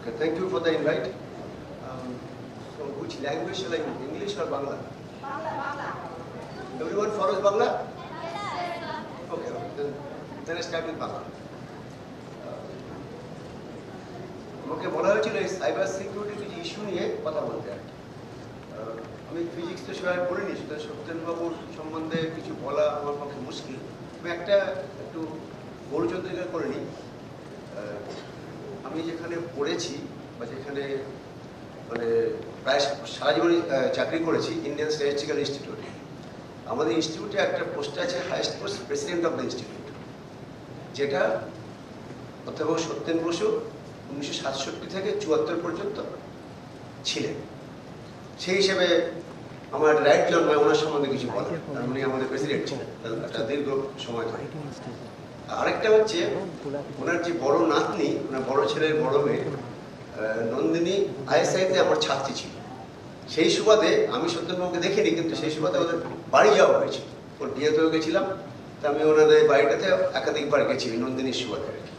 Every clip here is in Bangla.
Okay, thank you for the invite. So which language shall I use, English or Bangla? Bangla. Everyone follows Bangla? Okay, then I start with Bangla. আমাকে বলা হয়েছিল এই সাইবার সিকিউরিটি কিছু ইস্যু নিয়ে কথা বলতে আর কি। আমি ফিজিক্স তো সেভাবে পড়িনি, সুতরাং সত্যেন্দ্রবাবুর সম্বন্ধে কিছু বলা আমার পক্ষে মুশকিল। আমি একটু গৌরচন্দ্রিকা করে নিই। আমি যেখানে পড়েছি বা যেখানে মানে প্রায় সারা জীবনে চাকরি করেছি, ইন্ডিয়ান স্ট্যাটিস্টিক্যাল ইনস্টিটিউট। আমাদের ইনস্টিটিউটে একটা পোস্ট আছে highest post president of the institute, যেটা অধ্যাপক সত্যেন বসু 1967 থেকে 74 পর্যন্ত ছিলেন। সেই হিসেবে আমার রাইট জন্মায় ওনার সম্বন্ধে কিছু বলা, কারণ উনি আমাদের প্রেসিডেন্ট ছিলেন একটা দীর্ঘ সময় ধরে। আরেকটা হচ্ছে ওনার যে বড় নাতনি, ওনার বড় ছেলের বড় মেয়ে নন্দিনী আইএসআইতে আমার ছাত্রী ছিল। সেই সুবাদে আমি সত্যেন্দ্রবাবুকে দেখিনি, কিন্তু সেই সুবাদে ওদের বাড়ি যাওয়া হয়েছিল। ওর বিয়েতেও গেছিলাম, তা আমি ওনাদের বাড়িটাতে একাধিকবার গেছি নন্দিনীর সুবাদে আর কি।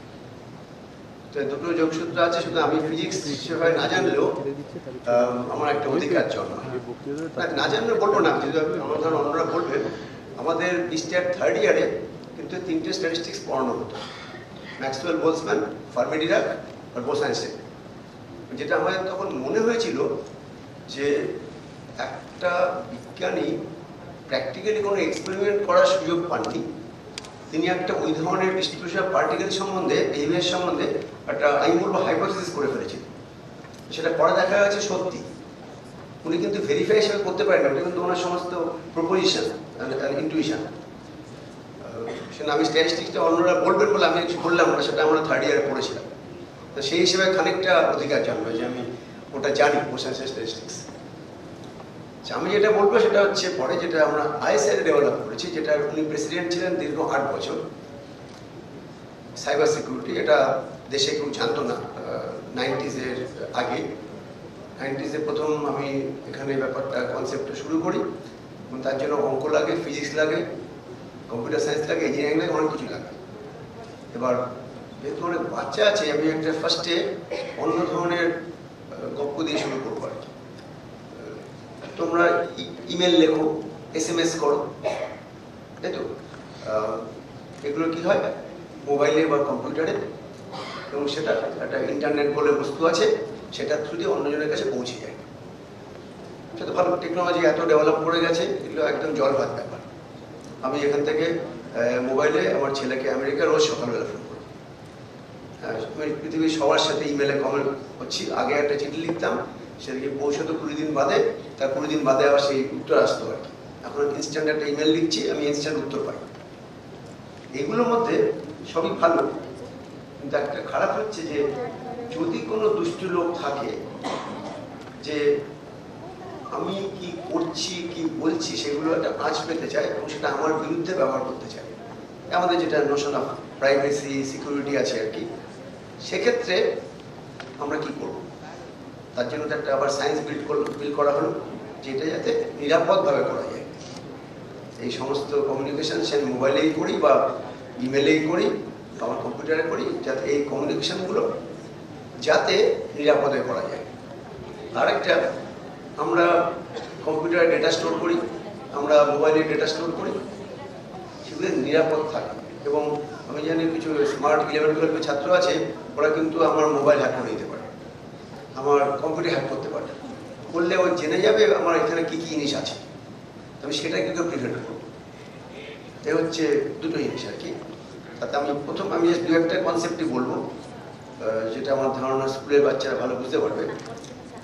তো দুটো যোগসূত্র আছে, শুধু আমি ফিজিক্স সেভাবে না জানলেও আমার একটা অধিকার জন্ম না জানলে বলবো না, যদি আমার ধরুন অন্যরা বলবে। আমাদের বিস্টার থার্ড ইয়ারে কিন্তু 3টে স্ট্যাটিস্টিক্স পড়ানো হতো, ম্যাক্সওয়েল বোলসম্যান, ফার্মি ডিরাক আর বোস আইনস্টাইন। যেটা আমাদের তখন মনে হয়েছিল যে একটা বিজ্ঞানী প্র্যাকটিক্যালি কোনো এক্সপেরিমেন্ট করার সুযোগ পাননি, তিনি একটা ওই ধরনের ডিস্ট্রিবিউশন পার্টিকেল সম্বন্ধে, বিহেভিয়ার সম্বন্ধে একটা আমি বলবো হাইপোথিসিস করে ফেলেছিলেন। সেটা পরে দেখা গেছে সত্যি। উনি কিন্তু ভেরিফাই হিসেবে করতে পারেন না, ওটা কিন্তু ওনার সমস্ত প্রপোজিশন, ইন্টুইশন। সেটা আমি স্ট্যাটিস্টিক্সটা অন্যরা বলবেন বলে আমি কিছু বললাম না, সেটা আমরা থার্ড ইয়ারে পড়েছিলাম। তো সেই হিসেবে খানিকটা অধিকার জন্মায় যে আমি ওটা জানি, মোশন স্ট্যাটিস্টিক্স। আমি যেটা বলবো সেটা হচ্ছে পরে যেটা আমরা আইএসআই ডেভেলপ করেছি, যেটা উনি প্রেসিডেন্ট ছিলেন দীর্ঘ 8 বছর। সাইবার সিকিউরিটি এটা দেশে কেউ জানতো না 90s-এর আগে। 90s-এ প্রথম আমি এখানে ব্যাপারটা কনসেপ্টটা শুরু করি, এবং তার জন্য অঙ্ক লাগে, ফিজিক্স লাগে, কম্পিউটার সায়েন্স লাগে, ইঞ্জিনিয়ারিং লাগে, অনেক কিছু লাগে। এবার যেহেতু অনেক বাচ্চা আছে, আমি একটা ফার্স্টে অন্য ধরনের গল্প দিয়ে শুরু করবো আর কি। তোমরা ইমেল লেখো, SMS করো, তাই তো? এগুলো কি হয় মোবাইলে বা কম্পিউটারে, এবং সেটা একটা ইন্টারনেট বলে বস্তু আছে, সেটা থ্রু দিয়ে অন্যজনের কাছে পৌঁছে যায়। সেটা ভালো, টেকনোলজি এত ডেভেলপ করে গেছে, এগুলো একদম জল ভাত ব্যাপার। আমি এখান থেকে মোবাইলে আমার ছেলেকে আমেরিকা রোজ সকালবেলা ফোন করি। পৃথিবীর সবার সাথে ইমেলে কমেন্ট করছি। আগে একটা চিঠি লিখতাম, সেটাকে পৌঁছতো 20 দিন বাদে, তার 20 দিন বাদে আবার সেই উত্তর আসতো আর কি। এখন ইনস্ট্যান্ট একটা ইমেল লিখছি, আমি ইনস্ট্যান্ট উত্তর পাই। এগুলোর মধ্যে সবই ভালো, কিন্তু একটা খারাপ হচ্ছে যে যদি কোনো দুষ্ট লোক থাকে যে আমি কি করছি কি বলছি সেগুলো একটা আঁচ পেতে চায় এবং সেটা আমার বিরুদ্ধে ব্যবহার করতে চায়, আমাদের যেটা নোশন অফ প্রাইভেসি সিকিউরিটি আছে আর কি, সেক্ষেত্রে আমরা কি করব? তার জন্য তো একটা আবার সায়েন্স বিল্ড করা হলো, যেটা যাতে নিরাপদভাবে করা যায়। এই সমস্ত কমিউনিকেশন সে মোবাইলেই করি বা ইমেলেই করি, আমার কম্পিউটারে করি, যাতে এই কমিউনিকেশনগুলো যাতে নিরাপদে করা যায়। আরেকটা, আমরা কম্পিউটারে ডেটা স্টোর করি, আমরা মোবাইলে ডেটা স্টোর করি, সেগুলো নিরাপদ থাকে। এবং আমি জানি কিছু স্মার্ট 11-12 ছাত্র আছে, ওরা কিন্তু আমার মোবাইল হ্যাক করে দিতে পারে, আমার কম্পিউটার হ্যাক করতে পারে। করলে ও জেনে যাবে আমার এখানে কী কী জিনিস আছে, আমি সেটা কিন্তু প্রিভেন্ট করবো। এই হচ্ছে দুটো জিনিস আর কি। তাতে আমি দু একটা কনসেপ্টই বলবো, যেটা আমার ধারণা স্কুলের বাচ্চারা ভালো বুঝতে পারবে।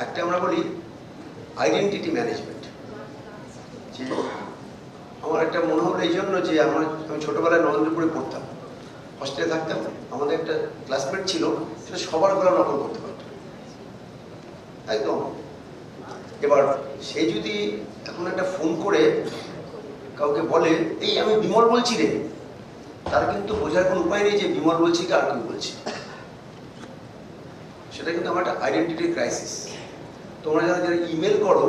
একটা আমরা বলি আইডেন্টিটি ম্যানেজমেন্ট। যে আমার একটা মনে হলো এই জন্য যে আমি ছোটোবেলায় নরেন্দ্রপুরে পড়তাম, হস্টেলে থাকতাম, আমাদের একটা ক্লাসমেট ছিল, সেটা সবার গলা নকল করতে পারত একদম। এবার সে যদি এখন একটা ফোন করে কাউকে বলে এই আমি বিমল বলছি রে, তার কিন্তু বোঝার কোনো উপায় নেই যে বিমল বলছি কি আর কেউ বলছি। সেটা কিন্তু আমার একটা আইডেন্টিটি ক্রাইসিস। তোমরা যারা ইমেল করো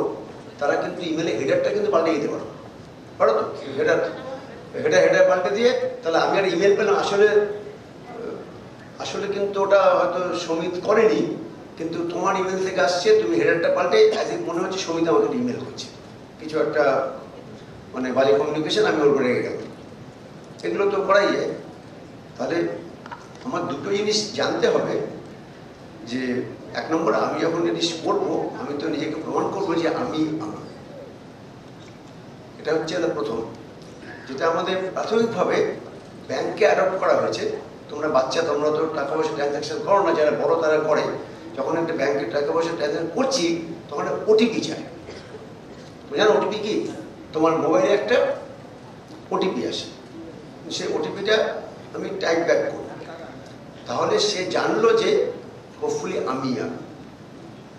তারা কিন্তু ইমেলে হেডারটা কিন্তু পাল্টে দিতে পারো তো, হেডার পাল্টে দিয়ে তাহলে আমি আর ইমেল পেলাম, আসলে কিন্তু ওটা হয়তো সমিত করেনি, কিন্তু তোমার ইমেল থেকে আসছে, তুমি হেডারটা পাল্টে অ্যাজ ইট মনে হচ্ছে সমিতা আমাকে ইমেল করছে, কিছু একটা মানে বাজে কমিউনিকেশন, আমি ওর উপরে রেগে গেলাম। এগুলো তো করাই যায়। তাহলে আমার দুটো জিনিস জানতে হবে, যে এক নম্বর আমি যখন জিনিস করবো আমি তো নিজেকে প্রমাণ করবো যে আমি আমি এটা হচ্ছে প্রথম, যেটা আমাদের প্রাথমিকভাবে ব্যাংকে অ্যাডপ্ট করা হয়েছে। তোমরা বাচ্চা, তোমরা তো টাকা পয়সা ট্রানজ্যাকশন করো না, যারা বড় তারা করে। যখন একটা ব্যাংকে টাকা পয়সা ট্রানজ্যাকশন করছি তখন একটা ওটিপি চাই। জানো ওটিপি কি? তোমার মোবাইলে একটা ওটিপি আসে, সেই ওটিপিটা আমি টাইপ ব্যাক করি, তাহলে সে জানলো যে হোপফুলি আমি আমি,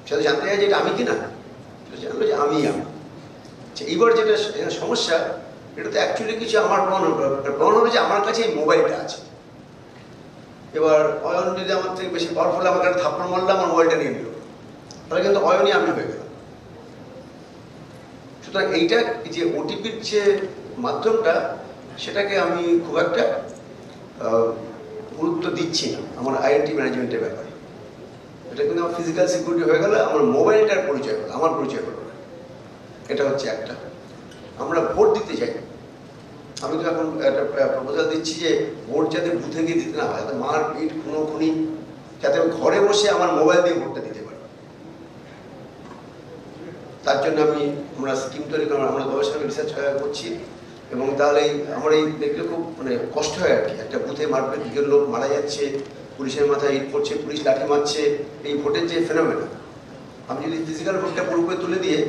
সেটা জানতে চাই যে এটা আমি কিনা, সেটা জানলো যে আমি আমি। এইবার যেটা সমস্যা, এটা তো অ্যাকচুয়ালি কিছু আমার প্রমাণ হলো যে আমার কাছে এই মোবাইলটা আছে। এবার অয়ন যদি আমার থেকে বেশি পাওয়ারফুল, আমাকে একটা থাপ্পড় মারলে আমার মোবাইলটা নিয়ে নিল, তাহলে কিন্তু অয়নই আমি হয়ে গেলাম। সুতরাং এইটা যে ওটিপির যে মাধ্যমটা, সেটাকে আমি খুব একটা গুরুত্ব দিচ্ছি না আমার আইডেন্টি ম্যানেজমেন্টের ব্যাপারে। এটা কিন্তু আমার ফিজিক্যাল সিকিউরিটি হয়ে গেল, আমার মোবাইলটার পরিচয় হলো, আমার পরিচয় হলো না। এটা হচ্ছে একটা। আমরা ভোট দিতে যাই, আমি তো এখন একটা প্রপোজাল দিচ্ছি যে ভোট যাতে বুথে গিয়ে দিতে না হয়, মারপিট খুনোখুনি, যাতে আমি ঘরে বসে আমার মোবাইল দিয়ে ভোটটা দিতে পারি। তার জন্য আমরা স্কিম তৈরি করি, আমরা গবেষণা রিসার্চ করছি। এবং তাহলে আমার এই দেখলে খুব মানে কষ্ট হয় আর কি, একটা বুথে মারপিট, দিকের লোক মারা যাচ্ছে, পুলিশের মাথায় ইট করছে, পুলিশ লাঠি মারছে, এই ভোটের যে ফেনোমেনা। আমি যদি ফিজিক্যাল ভোটটা পুরোপুরি তুলে দিয়ে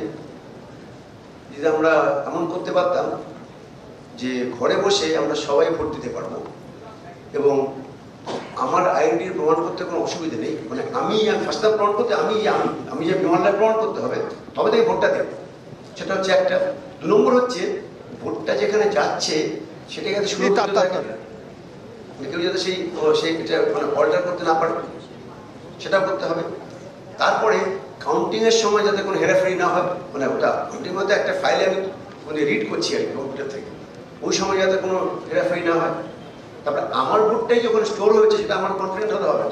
যদি আমরা এমন করতে পারতাম যে ঘরে বসে আমরা সবাই ভোট দিতে পারবো, এবং আমার আইডেন্টিটি প্রমাণ করতে কোনো অসুবিধা নেই, মানে আমি ফার্স্ট প্রমাণ করতে আমি যে বিমানটা প্রমাণ করতে হবে, তবে থেকে ভোটটা দেব। সেটা হচ্ছে একটা। 2 নম্বর হচ্ছে ভোটটা যেখানে যাচ্ছে সেটা যাতে সুরক্ষিত থাকে, কেউ যাতে সেইটা মানে অল্টার করতে না পারে, সেটাও করতে হবে। তারপরে কাউন্টিংয়ের সময় যাতে কোনো হেরাফেরি না হয়, মানে ওটা কাউন্টিং মধ্যে একটা ফাইলে আমি মানে রিড করছি আর কি কম্পিউটার থেকে, ওই সময় যাতে কোনো হেরাফেরি না হয়। তারপরে আমার ভোটটাই যখন স্টোর হয়েছে সেটা আমার কনফিডেন্ট হতে হবে।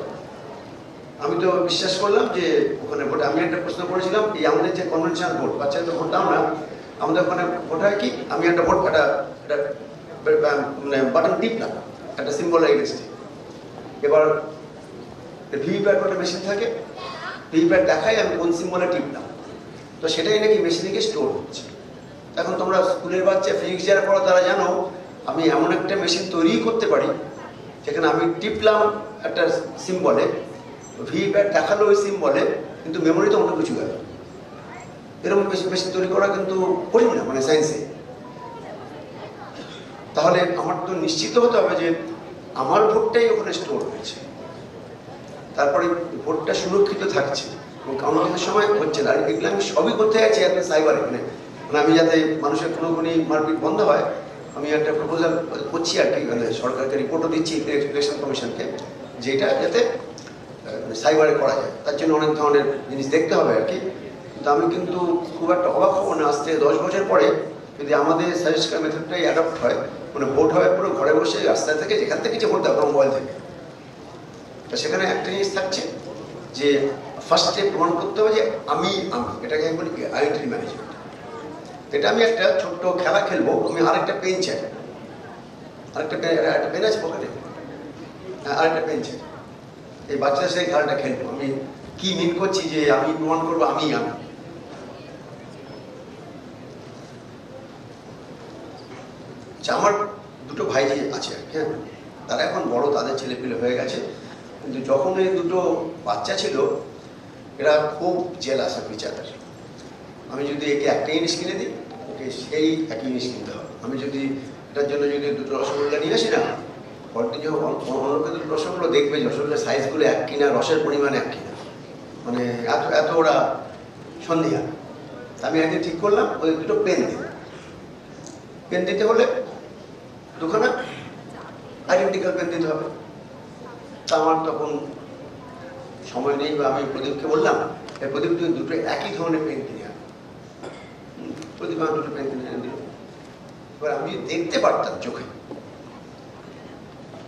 আমি তো বিশ্বাস করলাম যে ওখানে ভোট, আমি একটা প্রশ্ন করেছিলাম, এই আমাদের যে কনভেনশনাল ভোট, বাচ্চাদের তো ভোট দাও না, আমাদের ওখানে ভোট হয় কি, আমি একটা ভোট একটা মানে বাটন টিপলাম, একটা সিম্বল এগেন্সটে। এবার ভিভিপ্যাট একটা মেশিন থাকে, ভিভিপ্যাট দেখায় আমি কোন সিম্বলে টিপলাম, তো সেটাই নাকি মেশিনে গিয়ে স্টোর হচ্ছে। এখন তোমরা স্কুলের বাচ্চা ফিজিক্স যারা পড়ো তারা জানো, আমি এমন একটা মেশিন তৈরি করতে পারি যেখানে আমি টিপলাম একটা সিম্বলে, ভিভিপ্যাট দেখালো ওই সিম্বলে, কিন্তু মেমোরিতে অন্য কিছু গেল। এরকম মেশিন তৈরি করা কিন্তু কঠিন না, মানে সায়েন্সে। তাহলে আমার তো নিশ্চিত হতে হবে যে আমার ভোটটাই ওখানে স্টোর হয়েছে, তারপরে ভোটটা সুরক্ষিত থাকছে এবং কাউন্টিংয়ের সময় হচ্ছে না। আর এগুলো আমি সবই করতে যাচ্ছি একটা সাইবার, এখানে মানে আমি যাতে মানুষের কোনো মারপিট বন্ধ হয়, আমি একটা প্রপোজাল করছি আর কি, মানে সরকারকে রিপোর্টও দিচ্ছি ইলেকশন কমিশনকে, যেটা যাতে সাইবারে করা যায়। তার জন্য অনেক ধরনের জিনিস দেখতে হবে আর কি। কিন্তু আমি কিন্তু খুব একটা অবাক হবো না, আসতে 10 বছর পরে যদি আমাদের সাজেস্ট করা মেথডটাই অ্যাডপ্ট হয়, মানে ভোট হয় পুরো ঘরে বসে রাস্তা থেকে, যেখান থেকে যে ভোট দেওয়া মোবাইল থেকে। তো সেখানে একটা জিনিস থাকছে যে ফার্স্টে প্রমাণ করতে হবে যে আমি এটাকে আমি বলি আইডেন্টিটি ম্যানেজমেন্ট। এটা আমি একটা ছোট্ট খেলা খেলবো, আমি আরেকটা পেন চাই, আরেকটা পেন আছে পকেটে, আরেকটা পেন চাই। এই বাচ্চাদের সেই খেলাটা খেলবো, আমি কি মিন করছি যে আমি প্রমাণ করবো আমি আচ্ছা, আমার 2টো ভাই যে আছে, হ্যাঁ, তারা এখন বড়, তাদের ছেলেপিলে হয়ে গেছে, কিন্তু যখন এই 2টো বাচ্চা ছিল এরা খুব জেলাস বিচারের। আমি যদি একে একটা জিনিস কিনে দিই, ওকে সেই একই জিনিস কিনতে হবে। আমি যদি এটার জন্য যদি 2টো রসগোল্লা নিয়ে আসি না, পরদিন যখন অন্য কিন্তু রসগোল্লা দেখবে রসগোল্লার সাইজগুলো এক কিনা, রসের পরিমাণ এক কিনা, মানে এত ওরা সন্ধিয়া। আমি একদিন ঠিক করলাম ওই 2টো পেন দিই, পেন দিতে হলে 2খানা আইডেন্টিক্যাল পেন দিতে হবে। তা আমার তখন সময় নেই, বা আমি প্রদীপকে বললাম, প্রদীপ তুমি 2টো একই ধরনের পেন কিনে আন। প্রদীপ আমার 2টো পেন কিনে আন দিল। এবার আমি দেখতে পারতাম চোখে,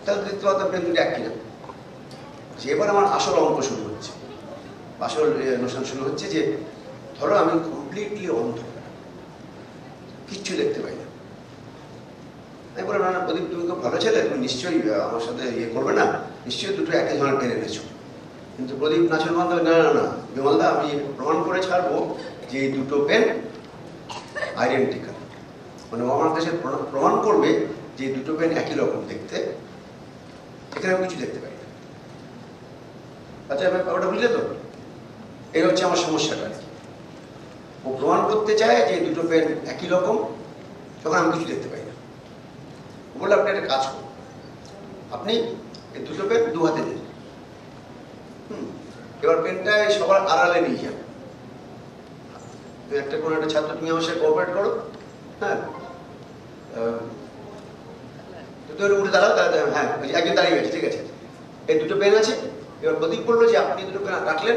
তাহলে দেখতে পারতাম পেন 2টো এক কিনা। এবার আমার আসল অঙ্ক শুরু হচ্ছে, আসল নোশন শুরু হচ্ছে যে ধরো আমি কমপ্লিটলি অন্ধ, কিচ্ছু দেখতে পাই না। আমি বললাম, না প্রদীপ তুমি খুব ভালো ছেলে, তুমি নিশ্চয়ই আমার সাথে ইয়ে করবে না, নিশ্চয়ই দুটো একই ধরনের পেন এনেছো। কিন্তু প্রদীপ নাচের মাধ্যমে, না না না বিমলদা, আমি প্রমাণ করে ছাড়বো যে এই দুটো পেন আইডেন্টিক্যাল। মানে আমার কাছে প্রমাণ করবে যে দুটো পেন একই রকম দেখতে, এখানে কিছু দেখতে পাই না। আচ্ছা ব্যাপারটা বুঝলে তো? এই হচ্ছে আমার সমস্যাটা। ও প্রমাণ করতে চায় যে দুটো পেন একই রকম, তখন আমি কিছু দেখতে পাই না। বললে আপনি একটা কাজ করুন, আপনি এই দুটো পেন দু হাতে দিন, এবার পেনটা সবার আড়ালে নিয়ে যান। একটা কোনো একটা ছাত্র, তুমি আমার সাথে কোঅপারেট করো, হ্যাঁ উঠে দাঁড়াও, হ্যাঁ একজন দাঁড়িয়ে গেছে, ঠিক আছে। এই দুটো পেন আছে, এবার প্রদীপ বললো যে আপনি দুটো পেন রাখলেন,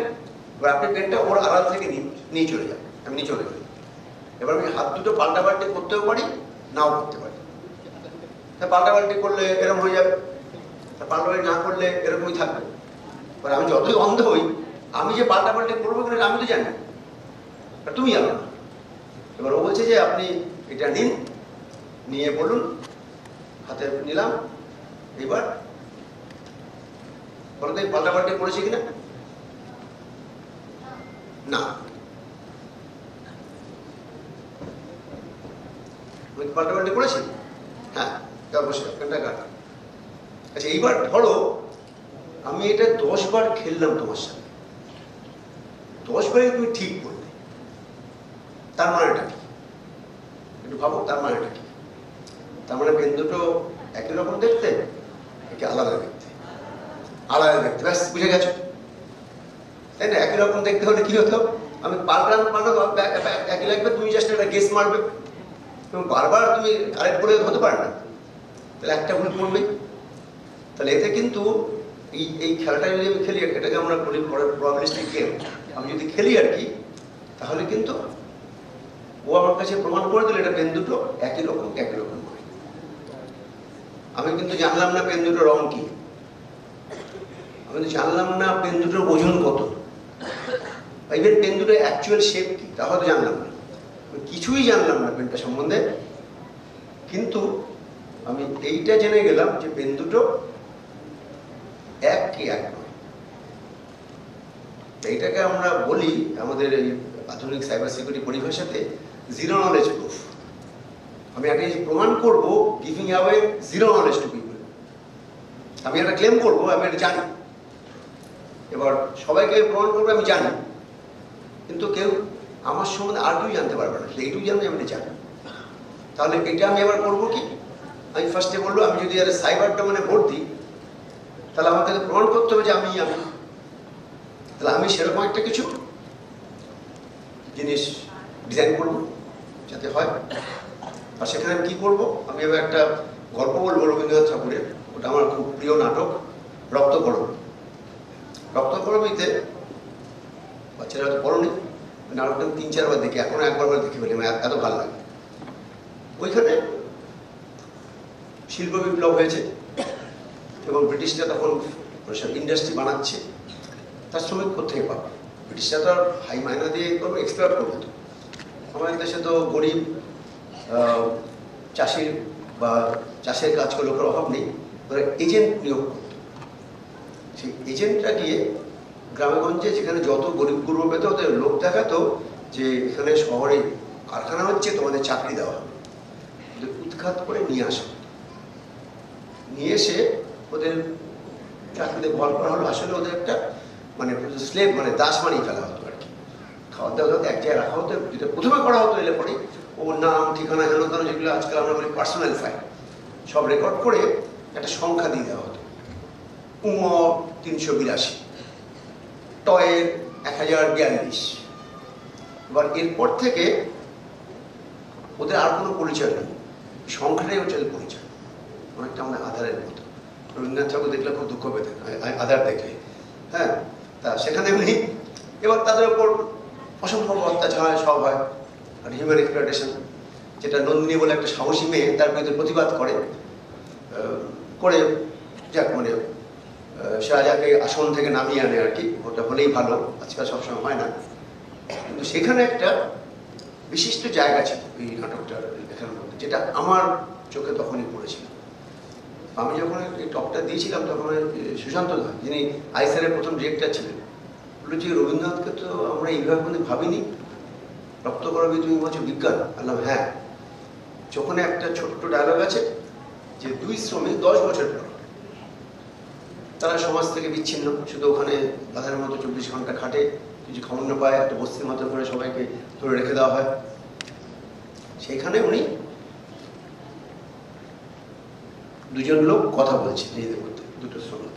এবার আপনি পেনটা ওর আড়াল থেকে নিয়ে চলে যান, আমি নিয়ে চলে যাই। এবার আমি হাত দুটো পাল্টাপাল্টি করতেও পারি, নাও করতে পারি। পাল্টাপাল্টি করলে এরকম হয়ে যাবে, পাল্টাপাল্টি না করলে এরকমই থাকবে। এবার আমি যতই অন্ধ হই, আমি যে পাল্টাপাল্টি করবো কিনা আমি তো জানি, তুমি জানো না। এবার ও বলছে যে আপনি এটা নিন, নিয়ে বলুন, হাতে নিলাম। এবার বলো তো পাল্টাপাল্টি করেছি কিনা? না। পাল্টাপাল্টি করেছি? হ্যাঁ, অবশ্যই। আচ্ছা এইবার ধরো আমি এটা 10 বার খেললাম তোমার সাথে, 10 বারে তুমি ঠিক বললে, তার মানেটা কি? একটু ভাবো, তার মানেটা কি? তার মানে পেন দুটো একই রকম দেখতে, একে আলাদা দেখতে, আলাদা দেখতে, ব্যাস বুঝে গেছো, তাই না? একই রকম দেখতে হলে কি হতো? আমি পাল্টাবো একই লাগবে, তুমি জাস্ট একটা গেস মারবে, এবং বারবার তুমি কারেক্ট বলে হতে পারে না, তাহলে একটা ভুল করবে। তাহলে এতে কিন্তু এই খেলাটা যদি আমি খেলি, এটাকে আমরা বলি প্রবাবিলিস্টিক গেম, আমি যদি খেলি আর কি, তাহলে কিন্তু ও আমার কাছে প্রমাণ করে দিল এটা পেন দুটো একই রকম নয়। আমি কিন্তু জানলাম না পেন দুটোর রং কি, আমি তো জানলাম না পেন দুটোর ওজন কত, ইভেন পেন দুটোর অ্যাকচুয়াল শেপ কি তা হয়তো জানলাম না, কিছুই জানলাম না পেনটা সম্বন্ধে। কিন্তু আমি এইটা জেনে গেলাম যে পেন দুটো এক কি এক নয়। এইটাকে আমরা বলি আমাদের এই আধুনিক সাইবার সিকিউরিটি পরিভাষাতে জিরো নলেজ প্রুফ। আমি একটা প্রমাণ করবো giving away zero knowledge to people. আমি একটা ক্লেম করবো আমি এটা জানি, এবার সবাইকে প্রমাণ করবো আমি জানি, কিন্তু কেউ আমার সম্বন্ধে আর কেউ জানতে পারবে না, এইটুকু জানি আমি এটা জানি। তাহলে এটা আমি এবার করবো কি? আমি ফার্স্টে বলবো আমি যদি আর সাইবার ডোমেনে ভোট দিই, তাহলে আমাকে প্রমাণ করতে হবে যে আমি তাহলে আমি সেরকম একটা কিছু জিনিস ডিজাইন করবো যাতে হয়। আর সেখানে আমি কি করবো? আমি এবার একটা গল্প বলবো রবীন্দ্রনাথ ঠাকুরের, ওটা আমার খুব প্রিয় নাটক রক্তকরবী। রক্তকরবীতে বাচ্চারা হয়তো পড়নি, নাটকটা 3-4 বার দেখি, এখনো একবার দেখে ফেলি, আমার এত ভালো লাগে। ওইখানে শিল্প বিপ্লব হয়েছে এবং ব্রিটিশরা তখন সব ইন্ডাস্ট্রি বানাচ্ছে, তার শ্রমিক কোথেকে পাবে? ব্রিটিশরা তো আর হাই মাইনা দিয়ে করবো, এক্সপ্লয়েট করবে। তো আমাদের দেশে তো গরিব চাষির বা চাষের কাজ করে লোকের অভাব নেই, ওরা এজেন্ট নিয়োগ করত। সেই এজেন্টরা গিয়ে গ্রামেগঞ্জে যেখানে যত গরিব গুরু পেত ওদের লোক দেখাতো যে এখানে শহরে কারখানা হচ্ছে, তোমাদের চাকরি দেওয়া হবে। ওদের উৎখাত করে নিয়ে আসা, নিয়ে এসে ওদের চাকরিতে বল করা হলো। আসলে ওদের একটা মানে স্লেভ মানে দাস বানিয়ে ফেলা হতো আর কি। খাওয়া দাওয়া হতো, এক জায়গায় রাখা হতো, যেটা প্রথমে করা হতো এলে পরে ওর নাম ঠিকানা হেন তেন যেগুলো আজকাল আমরা বলি পার্সোনাল ফাইল, সব রেকর্ড করে একটা সংখ্যা দিয়ে দেওয়া হতো। 382, টয়ের 1042। এবার এরপর থেকে ওদের আর কোনো পরিচয় নেই, সংখ্যাটাই হচ্ছে ওদের পরিচয়। অনেকটা আমাদের আধারের মতো। রবীন্দ্রনাথ ঠাকুর দেখলে খুব দুঃখ পেতেন আধার দেখলে, হ্যাঁ। তা সেখানে এমনি এবার তাদের উপর অসম্ভব অত্যাচার হয়, সব হয়। আর হিউম্যান এক্সপ্লয়টেশন, যেটা নন্দিনী বলে একটা সাহসী মেয়ে তার বিরুদ্ধে প্রতিবাদ করে যাক মানে শাহজাহানকে আসন থেকে নামিয়ে আনে আর কি, ওটা হলেই ভালো, আজকাল সবসময় হয় না। কিন্তু সেখানে একটা বিশিষ্ট জায়গা ছিল এই নাটকটার লেখার মধ্যে, যেটা আমার চোখে তখনই পড়েছিল। আমি যখন এই টকটা দিয়েছিলাম তখন সুশান্ত দা, যিনি আইসারের প্রথম ডিরেক্টর ছিলেন, বললো যে রবীন্দ্রনাথকে তো আমরা এইভাবে কোনো ভাবিনি, রক্ত করবি তুমি বলছো বিজ্ঞান। বললাম হ্যাঁ। যখন একটা ছোট্ট ডায়লগ আছে যে 2 শ্রমিক 10 বছর পর তারা সমাজ থেকে বিচ্ছিন্ন, শুধু ওখানে বাধার মতো 24 ঘন্টা খাটে, কিছু খাওয়ান না পায়, একটা বস্তির মতো করে সবাইকে ধরে রেখে দেওয়া হয়। সেইখানে উনি দুজন লোক কথা বলছে নিজেদের মধ্যে, দুটো শ্রমিক।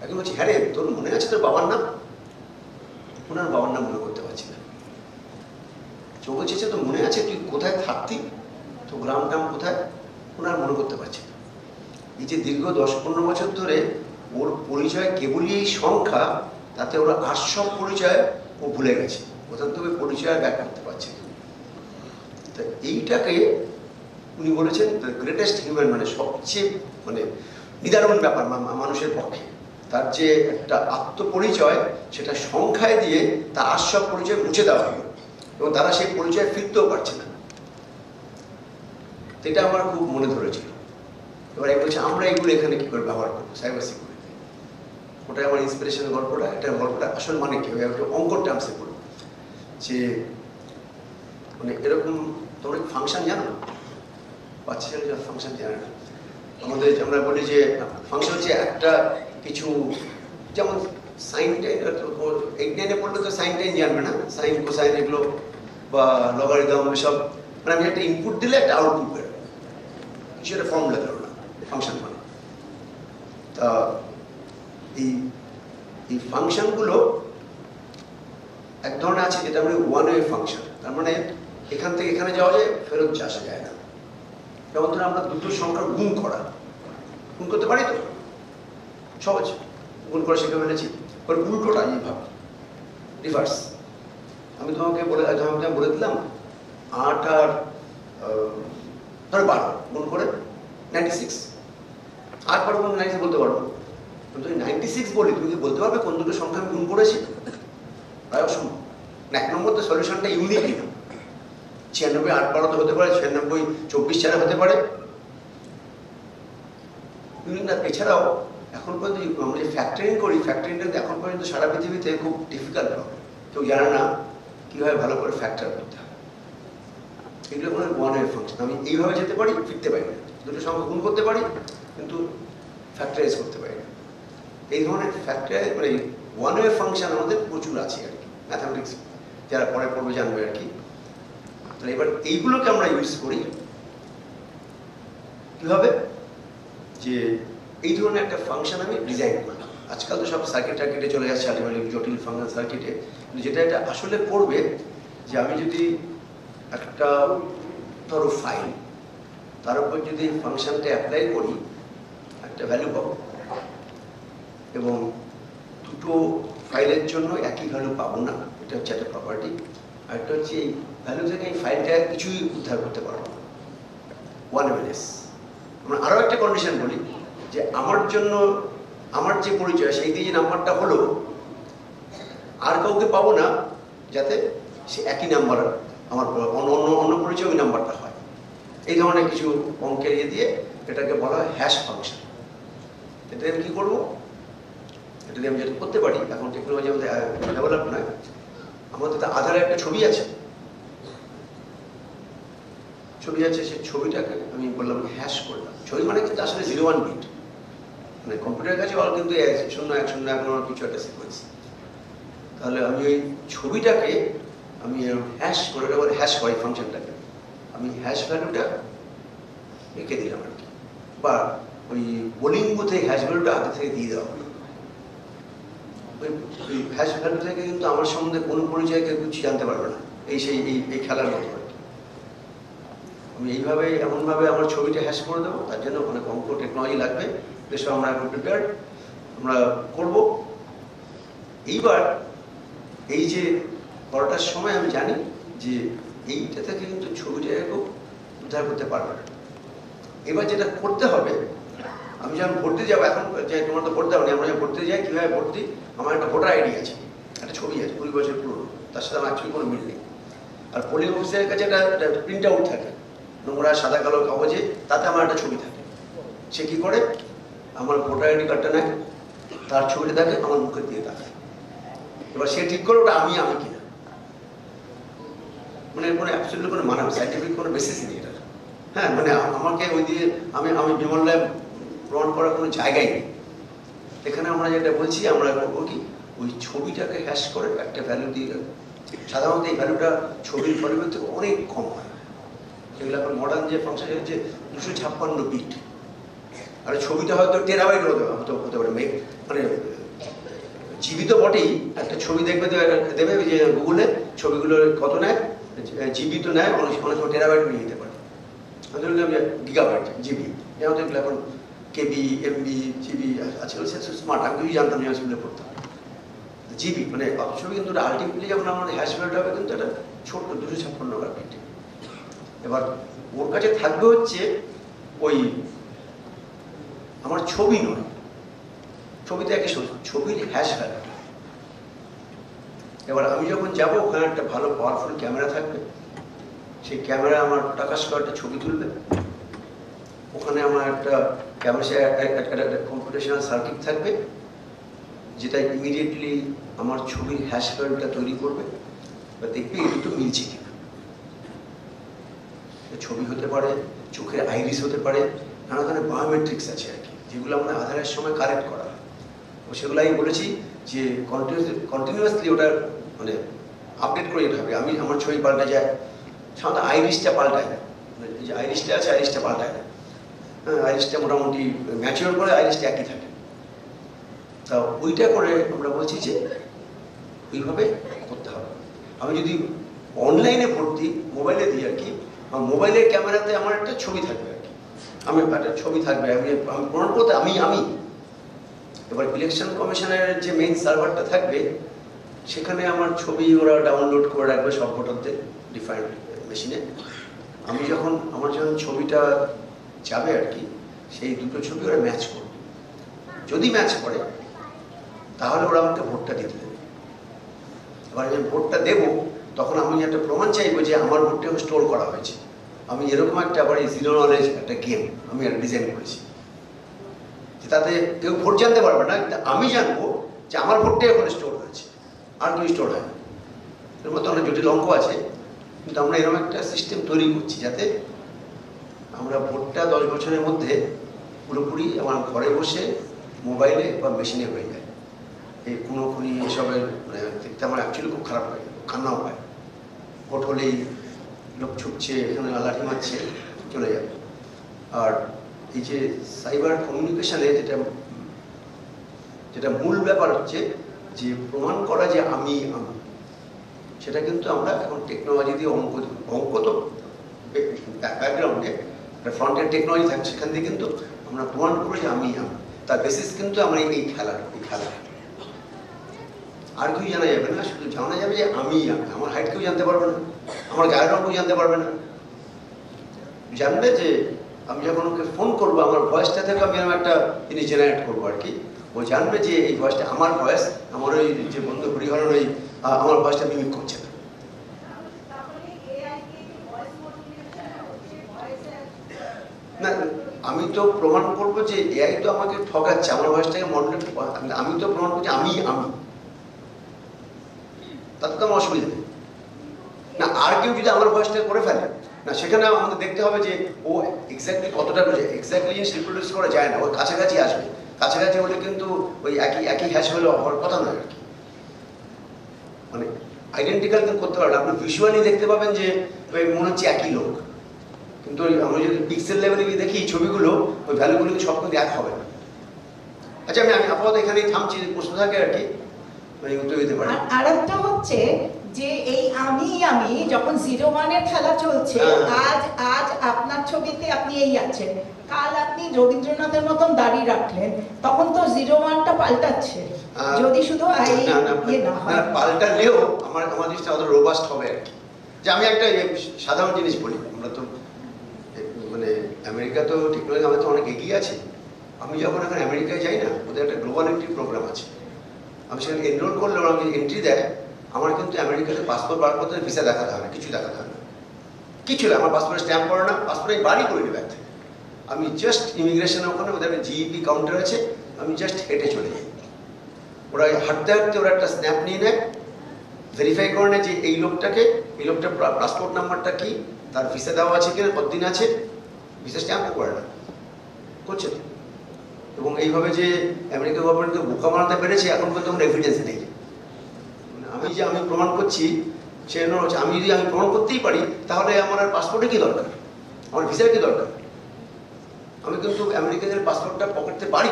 এখন বলছি হ্যাঁ রে, তোর মনে আছে তোর বাবার নাম? ওনার বাবার নাম মনে করতে পারছি না। চোখ বলছে তো মনে আছে তুই কোথায় থাকতি, তো গ্রাম টাম কোথায়? ওনার মনে করতে পারছি না। এই যে দীর্ঘ 10-15 বছর ধরে ওর পরিচয় কেবলই এই সংখ্যা, তাতে ওরা আসল পরিচয় ও ভুলে গেছে, কোথাও থেকে পরিচয় ব্যাক করতে পারছে। তো এইটাকে উনি বলেছেন দ্য গ্রেটেস্ট হিউম্যান, মানে সবচেয়ে মানে নিদারুণ ব্যাপার মানুষের পক্ষে, তার যে একটা আত্মপরিচয় সেটা সংখ্যায় দিয়ে তার আসল পরিচয় মুছে দেওয়া হলো, এবং তারা সেই পরিচয় ফিরতেও পারছে না। এটা আমার খুব মনে ধরেছিল। এবার বলছে আমরা এগুলো এখানে কি করে ব্যবহার করবো সাইবার সিকিউরিটি, ওটাই আমার ইন্সপিরেশন গল্পটা। এটা গল্পটা আসল মানে কি হবে, একটা অঙ্কর টার্মসে পড়বো যে মানে এরকম তোমরা ফাংশন জানো, বাচ্চা ছেলে ফাংশন জানে না। আমাদের আমরা বলি যে ফাংশন হচ্ছে একটা কিছু, যেমন সাইন টাইন, 8-9 পড়লে তো সাইন টাইন জানবে না, সাইন কোসাইন এগুলো বা লগারিদম এসব, মানে আমি একটা ইনপুট দিলে একটা আউটপুট বেরোবে, কিছু একটা ফর্মুলা ধরো না, ফাংশন মানে। তা এই ফাংশনগুলো এক ধরনের আছে যেটা আমরা ওয়ান ওয়ে ফাংশন, তার মানে এখান থেকে এখানে যাওয়া যায়, ফেরত আসা যায় না। যেমন ধরো আমরা দুটো সংখ্যা গুণ করতে পারি তো, সহজ গুণ করে শিখে ফেলেছি। এবার উল্টোটা এইভাবে রিভার্স, আমি তোমাকে বলে দিলাম 8 আর ধরো 12 গুণ করে 96, 8 12 গুণ 96 বলতে পারবো, কিন্তু 96 বলি তুমি কি বলতে পারবে কোন দুটো সংখ্যা আমি গুণ করেছি? প্রায় অসম্ভব। এক নম্বর তো সলিউশনটা ইউনিকই না, 96 8 12 তো হতে পারে, 96 24 4 হতে পারে, ইউনিক না। এছাড়াও এখন পর্যন্ত আমরা যে ফ্যাক্টরিং করি, ফ্যাক্টরিংটা এখন পর্যন্ত সারা পৃথিবীতে খুব ডিফিকাল্ট হবে, কেউ জানে না কীভাবে ভালো করে ফ্যাক্টর করতে হয়। এগুলো কোনো ওয়ান ওয়ে ফাংশন, আমি এইভাবে যেতে পারি, ফিরতে পারি না, দুটো সংখ্যা গুণ করতে পারি কিন্তু ফ্যাক্টরাইজ করতে পারি না। এই ধরনের ফ্যাক্টরাইজ মানে ওয়ান ওয়ে ফাংশন আমাদের প্রচুর আছে আর কি, ম্যাথামেটিক্স যারা পরে পড়বে জানবে আর কি। তাহলে এবার এইগুলোকে আমরা ইউজ করি কীভাবে, যে এই ধরনের একটা ফাংশন আমি ডিজাইন করলাম। আজকাল তো সব সার্কিটে চলে যাচ্ছে, আলটিমেটলি জটিল ফাংশন সার্কিটে, কিন্তু যেটা এটা আসলে করবে যে আমি যদি একটা ধরো ফাইল, তার উপর যদি ফাংশনটা অ্যাপ্লাই করি একটা ভ্যালু পাবো, এবং দুটো ফাইলের জন্য একই ভ্যালু পাবো না, এটা হচ্ছে একটা প্রপার্টি। আর একটা হচ্ছে এই ভ্যালু থেকে এই ফাইলটা কিছুই উদ্ধার করতে পারবো না, ওয়ান ওয়েনেস। আমরা আরও একটা কন্ডিশন বলি যে আমার জন্য আমার যে পরিচয় সেই দিয়ে যে নাম্বারটা হলো আর কাউকে পাবো না, যাতে সে একই নাম্বার আমার অন্য পরিচয় ওই নাম্বারটা হয়। এই ধরনের কিছু অঙ্কের ইয়ে দিয়ে এটাকে বলা হয় হ্যাশ ফাংশন। এটা আমি কী করবো, এটা দিয়ে আমি যেটা করতে পারি, এখন টেকনোলজি আমাদের ডেভেলপ নয়, আমাদের তো আধারে একটা ছবি আছে, সেই ছবিটাকে আমি বললাম হ্যাশ করলাম। ছবি মানে কিন্তু আসলে 0-1 বিট, মানে কম্পিউটারের কাছে অল কিন্তু 0 1 0 1 কিছু একটা সিকোয়েন্স। তাহলে আমি ওই ছবিটাকে আমি হ্যাশ করে হ্যাশ করি ফাংশনটাকে, আমি হ্যাশ ভ্যালুটা রেখে দিলাম আর কি, বা ওই বোলিং বুথে হ্যাশ ভ্যালুটা আগে থেকে দিয়ে দেওয়া হলো। ওই হ্যাশ ভ্যালু থেকে কিন্তু আমার সম্বন্ধে কোনো পরিচয় কেউ কিছু জানতে পারবে না, এই খেলার মতো আর কি। আমি এইভাবে এমনভাবে আমার ছবিটা হ্যাশ করে দেবো, তার জন্য অনেক অঙ্ক টেকনোলজি লাগবে, এসব আমরা এখন প্রিপেয়ার্ড আমরা করবো। এইবার এই যে করাটার সময় আমি জানি যে এইটা থেকে কিন্তু ছবিটাকে উদ্ধার করতে পারবে না। এবার যেটা করতে হবে, আমি যখন ভোট দিতে যাবো, এখন যে তোমার তো ভোট দাও নি, আমরা যখন ভোট দিতে যাই কীভাবে ভোট দিই, আমার একটা ভোটার আইডি আছে, একটা ছবি আছে 20 বছর পুরনো, তার সাথে আমার অ্যাকচুয়ালি কোনো মিল নেই। আর পোলিং অফিসারের কাছে একটা প্রিন্ট আউট থাকে নোংরা সাদা কালো কাগজে, তাতে আমার একটা ছবি থাকে। সে কী করে, আমার ভোটার আইডি কার্ডটা নেয়, তার ছবিটা থাকে, আমার মুখের দিয়ে তাকায়। এবার সে ঠিক করে ওটা আমি কিনা, মানে কোনো অ্যাবসলিউটলি কোনো মানব সাইন্টিফিক কোনো বেসিস নেই এটা। হ্যাঁ, মানে আমাকে ওই দিয়ে আমি বিমলয় প্রমাণ করার কোনো জায়গায় নেই। এখানে আমরা যেটা বলছি, আমরা করবো কি, ওই ছবিটাকে হ্যাশ করে একটা ভ্যালু দিয়ে দেবো। সাধারণত এই ভ্যালুটা ছবির ভ্যালুর থেকে অনেক কম হয়। যেগুলো এখন মডার্ন যে ফাংশন হচ্ছে 256 বিট, আর ছবিটা হয়তো টেরাবাইট হতে পারে, মানে জিবি তো বটেই। একটা ছবি দেবে যে গুগলে ছবিগুলো কত নেয়, জিবি তো নেয়, অনেক সময় টেরাবাইট নিয়ে যেতে পারে, গিগাবাইট, জিবি। যেমন এগুলো এখন কেবি, এমবি, জিবি আছে, স্মার্ট। আমি কিছুই জানতাম না, সেগুলো পড়তাম। জিবি মানে অত ছবি, কিন্তু আলটিমেটলি যখন আমাদের হ্যাশ ভ্যালুটা হবে কিন্তু এটা ছোট্ট 256 বিট। এবার ওর কাছে থাকবে হচ্ছে ওই আমার ছবি নয়, ছবিতে একই ছবির হ্যাশ ভ্যালু। এবার আমি যখন যাবো, ওখানে একটা ভালো পাওয়ারফুল ক্যামেরা থাকবে, সেই ক্যামেরা আমার টাকাশ করে একটা ছবি তুলবে। ওখানে আমার একটা ক্যামেরা কম্পিউটেশনাল সার্কিট থাকবে, যেটা ইমিডিয়েটলি আমার ছবির হ্যাশ ভ্যালুটা তৈরি করবে। বা দেখবে এই দুটো মিলছে কিনা। ছবি হতে পারে, চোখের আইরিস হতে পারে, নানা ধরনের বায়োমেট্রিক্স আছে আর কি, যেগুলো আমরা আধারের সময় কালেক্ট করা হয়। সেগুলো আমি বলেছি যে কন্টিনিউয়াসলি ওটা মানে আপডেট করে যেতে হবে। আমার ছবি পাল্টা যায়, সাধারণত আইরিসটা পাল্টায় না, যে আইরিসটা আছে আইরিসটা পাল্টায় না। হ্যাঁ, আইরিসটা মোটামুটি ম্যাচিওর করে, আইরিসটা একই থাকে। তা ওইটা করে আমরা বলছি যে ওইভাবে করতে হবে। আমি যদি অনলাইনে ভোট দিই, মোবাইলে দিই আর কি, মোবাইলের ক্যামেরাতে আমার একটা ছবি থাকবে আর কি, আমি একটা ছবি থাকবে, আমি প্রমাণ করতে আমি। এবার ইলেকশন কমিশনের যে মেইন সার্ভারটা থাকবে, সেখানে আমার ছবি ওরা ডাউনলোড করে রাখবে সব ভোটারদের ডিফারেন্ট মেশিনে। আমার যখন ছবিটা যাবে আর কি, সেই দুটো ছবি ওরা ম্যাচ করবে। যদি ম্যাচ করে তাহলে ওরা আমাকে ভোটটা দিতে দেবে। এবার আমি ভোটটা দেবো, তখন আমি একটা প্রমাণ চাইবো যে আমার ভোটটাকে স্টোর করা হয়েছে। আমি এরকম একটা আবার জিরো নলেজ একটা গেম আমি ডিজাইন করেছি, তাতে কেউ ভোট জানতে পারবে না, কিন্তু আমি জানবো যে আমার ভোটটাই এখন স্টোর হয়েছে, আর কেউ স্টোর হয় না। এর মধ্যে অনেক জটিল অঙ্ক আছে, কিন্তু আমরা এরকম একটা সিস্টেম তৈরি করছি যাতে আমরা ভোটটা 10 বছরের মধ্যে পুরোপুরি আমার ঘরে বসে মোবাইলে বা মেশিনে হয়ে যায়। এই খুনি এসবের মানে দেখতে আমার অ্যাকচুয়ালি খুব খারাপ লাগে, কান্নাও পায়। ভোট হলেই লোক ছুটছে, এখানে লাঠি মারছে, চলে যাবে। আর এই যে সাইবার কমিউনিকেশনে যেটা মূল ব্যাপার হচ্ছে যে প্রমাণ করা যে আমি, সেটা কিন্তু আমরা এখন টেকনোলজি দিয়ে অঙ্ক তো ব্যাকগ্রাউন্ডে, ফ্রন্টের টেকনোলজি থাকছে, সেখান দিয়ে কিন্তু আমরা প্রমাণ করবো যে আমি। তার বেসিস কিন্তু আমরা এই খেলা। আর কেউ জানা যাবে না, শুধু জানা যাবে যে আমি। আমার হাইট কেউ জানতে পারবে না, আমার গায়ের রঙ কেউ জানতে পারবে না। জানবে যে আমি যখন ওকে ফোন করবো, আমার ভয়েসটা থেকে আমি একটা জিনিস জেনারেট করবো আর কি। ও জানবে যে এই ভয়েসটা আমার ভয়েস, আমার ওই যে বন্ধু হরিহরণ ওই আমার ভয়েসটা মিমিক করছে না। আমি তো প্রমাণ করবো যে এআই তো আমাকে ঠকাচ্ছে, আমার ভয়েসটাকে মডুলেট। আমি তো প্রমাণ করছি আমি। তাতে তো আমার অসুবিধা নেই না। আর কেউ যদি আমার ভয়েসটাকে করে ফেলে না, সেখানে আমাদের দেখতে হবে যে ও এক্স্যাক্টলি কতটা এক্স্যাক্টলি জিনিস রিপ্রোডিউস করা যায় না, ওর কাছাকাছি আসবে। কাছাকাছি হলে কিন্তু ওই একই হ্যাশ হলে হওয়ার কথা নয় আর কি। মানে আইডেন্টিক্যাল কিন্তু করতে পারবেন, আপনি ভিজুয়ালি দেখতে পাবেন যে মনে হচ্ছে একই লোক, কিন্তু আমরা যদি পিক্সেল লেভেলে গিয়ে দেখি ছবিগুলো, ওই ভ্যালুগুলো সব কিন্তু এক হবে না। আচ্ছা, আমি আপাতত এখানেই থামছি, প্রশ্ন থাকে আর কি, উত্তর দিতে পারি। আর একটা হচ্ছে যে এই আমি যখন 01-এর খেলা চলছে, আজ আপনার ছবিতে আপনি এই আছেন, কাল আপনি রবীন্দ্রনাথের মতন দাড়ি রাখলেন, তখন তো 01টা পাল্টাচ্ছে। যদি শুধু পাল্টালেও আমার জিনিসটা অত রোবাস্ট হবে আর কি। যে আমি একটা সাধারণ জিনিস বলি, আমরা তো মানে আমেরিকা তো টেকনোলজি আমাদের তো অনেক এগিয়ে আছে। আমি যখন এখন আমেরিকায় যাই না, ওদের একটা গ্লোবাল এন্ট্রি প্রোগ্রাম আছে, আমি সেখানে এনরোল করলে ওরা আমাকে এন্ট্রি দেয়, আমার কিন্তু আমেরিকাতে পাসপোর্ট বার করতে ভিসা দেখাতে হয় না, কিছু দেখাতে হয় না, কিছু না, আমার পাসপোর্টে স্ট্যাম্প করে না, পাসপোর্ট আমি বাড়ি করে নেবে এক থেকে। আমি জাস্ট ইমিগ্রেশনের ওখানে ওদের একটা জিইপি কাউন্টার আছে, আমি জাস্ট হেঁটে চলে যাই, ওরা হাঁটতে হাঁটতে ওরা একটা স্ন্যাপ নিয়ে নেয়, ভেরিফাই করে নেয় যে এই লোকটার পাসপোর্ট নাম্বারটা কি, তার ভিসা দেওয়া আছে কিনা, কতদিন আছে, ভিসা স্ট্যাম্পও করে না, করছে তো। এবং এইভাবে যে আমেরিকা গভর্নমেন্টকে বোকা বানাতে পেরেছে, এখন পর্যন্ত আমার এভিডেন্স নেই। আমি প্রমাণ করছি, সে হচ্ছে আমি যদি প্রমাণ করতেই পারি, তাহলে আমার আর পাসপোর্টে কি দরকার, আমার ভিসার কি দরকার? আমি কিন্তু আমেরিকাদের পাসপোর্টটা পকেটতে পারি,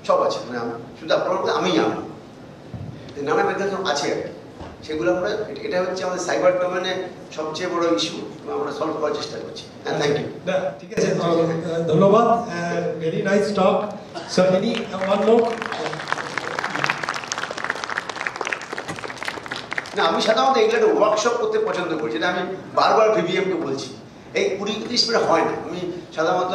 সব আছে, মানে শুধু প্রমাণ করতে আমি নানা মেকানিজম আছে আর কি। সেগুলো আমরা, এটা হচ্ছে আমাদের সাইবার ডোমেনে সবচেয়ে বড় ইস্যু, আমরা সলভ করার চেষ্টা করছি। হ্যাঁ, থ্যাংক ইউ। ঠিক আছে, ধন্যবাদ, very nice talk. So any one more? না, আমি সাধারণত এগুলো একটা ওয়ার্কশপ করতে পছন্দ করি, যেটা আমি বারবার ভিভিএমকে বলছি, এই 20-30 মিনিট হয় না। আমি সাধারণত